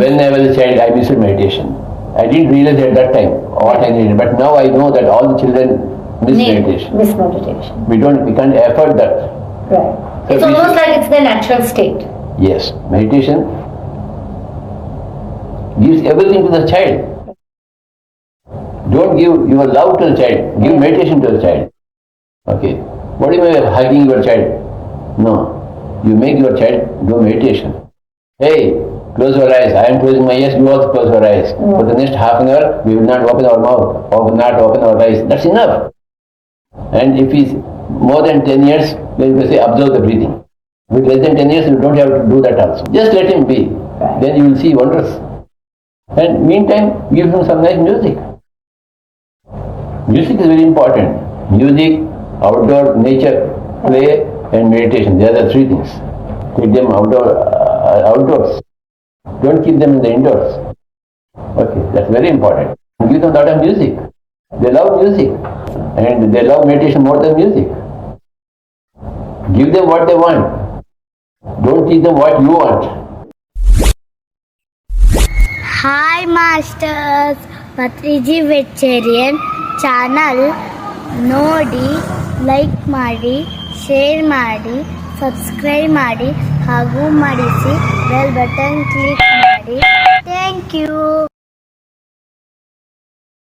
When I was a child, I missed meditation. I didn't realize at that time what I needed, but now I know that all the children miss meditation. Miss meditation. We can't afford that. Right. So It's almost like it's their natural state. Yes, meditation gives everything to the child. Don't give your love to the child, give meditation to the child. Okay. What do you mean by hugging your child? No. You make your child do meditation. Hey, close your eyes. I am closing my eyes, you also close your eyes. For the next half an hour, we will not open our mouth, or not open our eyes. That's enough. And if he's more than 10 years, then we say observe the breathing. With less than 10 years, you don't have to do that also. Just let him be. Then you will see wonders. And meantime, give him some nice music. Music is very important. Music, outdoor nature, play and meditation. They are the three things. Take them outdoors. Don't keep them in the indoors. Okay, that's very important. Give them a lot of music. They love music. And they love meditation more than music. Give them what they want. Don't teach them what you want. Hi Masters, Patriji Vegetarian channel ನೋಡಿ, like ಮಾಡಿ, share ಮಾಡಿ, subscribe ಮಾಡಿ ಹಾಗೂ ಮಾಡಿಸಿ bell button click ಮಾಡಿ.